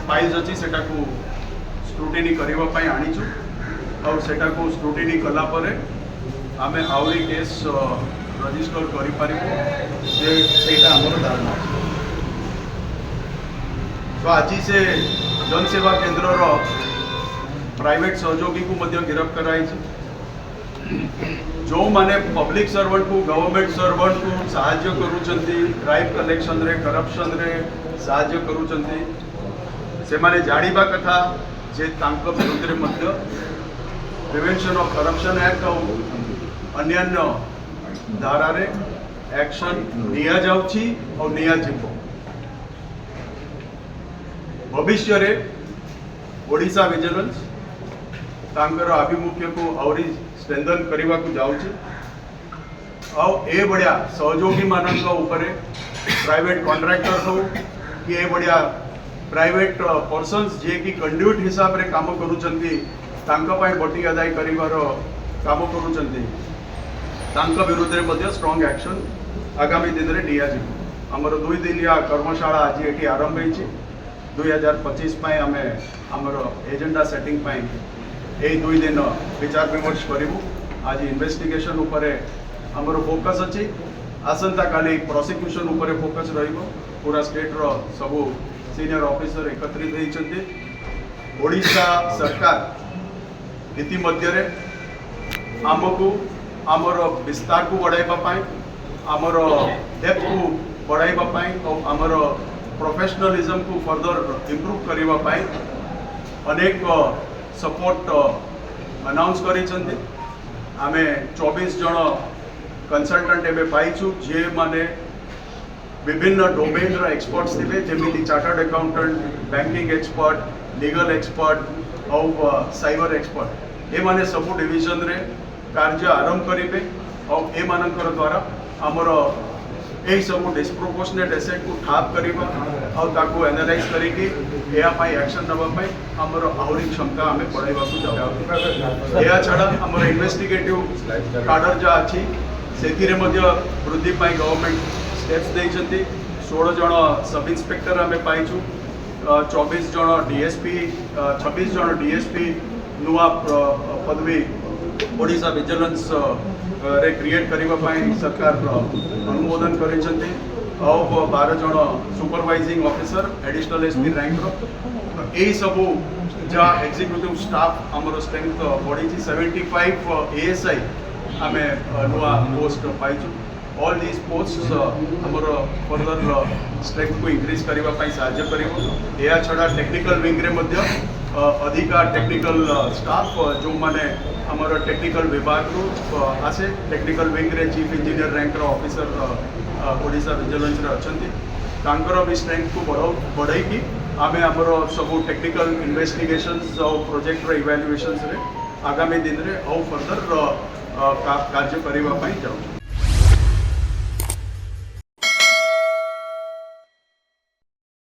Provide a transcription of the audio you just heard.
Files अच्छी सेटा को स्क्रूटिनी करबा पई आनीचु और सेटा को स्क्रूटिनी कला परे आमे आउरी केस रजिस्टर करि पारिबो जे सेटा हमर धारणा तो आज से जनसेवा केन्द्र रो प्राइवेट सहयोगी को मध्य गिरफ्त कराई जो माने पब्लिक सर्वेंट को गवर्नमेंट सर्वेंट को साहाय्य करूचंती क्राइम कलेक्शन रे करप्शन रे साहाय्य करूचंती से माने जानिबा कथा जे तांको विरुद्ध रे मध्य प्रिवेंशन ऑफ करप्शन एक्ट और अन्यान्य धारा रे एक्शन निया जाउची और निया जिवो भविष्य रे ओडिशा विजिलेंस तांकर आभिमुख्य को आउरी स्ट्रेंथन करने को जाऊँगी और ए बढ़िया सहयोगी मानक उपरे प्राइवेट कॉन्ट्रैक्टर हो कि ए बढ़िया प्राइवेट पर्सन्स जे कि कंड्यूट हिसाब रे काम करूचंती तांका पाई बटी अदाय करिवार काम करूचंती तांका विरुद्ध रे मध्य स्ट्रांग एक्शन आगामी दिन रे लिया जिवो हमर 2 दिनिया कर्मशाला आज एठी आरंभ होईची 2025 पाई हमें हमर एजेंडा सेटिंग पाई यही 2 दिन विचार विमर्श करूँ आज इन्वेस्टिगेशन उपरे हमर फोकस अच्छी आसंता काली प्रोसिक्यूशन उपरे फोकस रहिबो पूरा स्टेट रो सबू सीनियर ऑफिसर एकत्रित होइछन्ते ओडिशा सरकार इतिमध्ये रे आमको आमर विस्तार को बढ़ाइबा पाई आमर डेप्थ को बढ़ाइबा पाई और आमर प्रोफेशनलिज्म को फर्दर इंप्रूव करबा पाई अनेक सपोर्ट अनाउंस करिसंते आमे 24 जन कंसल्टेंट एबे पाइछु जे माने विभिन्न डोमेन रा एक्सपर्ट्स थिबे जेमिति chartered accountant banking expert legal expert और साइबर एक्सपर्ट ए माने सब डिवीजन रे कार्य आरंभ करिवे और ए मानकर द्वारा हमर यही सब डिस्प्रोपोर्शनेट एसेट को ठाप करवा और ताको एनालाइज करके या पाई एक्शन नबा पाई हमर आहुरी क्षमता हमें बढ़ाइबा को जाउ या छडा हमर इन्वेस्टिगेटिव कार्डर जा अछि सेथिरे मध्य वृद्धि पाई गवर्नमेंट स्टेप्स दैछंती 16 जन सब इंस्पेक्टर हमें पाइछु 24 जन डीएसपी 26 जन डीएसपी नुआ पदवी ओडिशा विजिलेंस रे क्रिएट करबा पाई सरकार अनुमोदन करिसंते और 12 जन supervising officer additional SP rank रो ए सब जा एग्जीक्यूटिव स्टाफ हमर स्ट्रेंथ बढ़ी 75 एएसआई हमें नुआ पोस्ट पाइछु ऑल दीज पोस्ट्स हमर फर्दर स्ट्रेंथ को इंक्रीज करबा पाई सहायता करिवो या छडा टेक्निकल विंग रे मध्य अधिका टेक्निकल स्टाफ जो माने हमर टेक्निकल विभाग रो आसे टेक्निकल विंग रे चीफ इंजीनियर रैंक रो ऑफिसर ओडिशा विजिलेंस रे अछंती तांकर भी स्ट्रेंथ को बढ़ाई कि आमे हमर सब टेक्निकल इन्वेस्टिगेशंस और प्रोजेक्ट रो इवैल्यूएशंस रे आगामी दिन रे और फर्दर कार्य करबा पाई जाउ।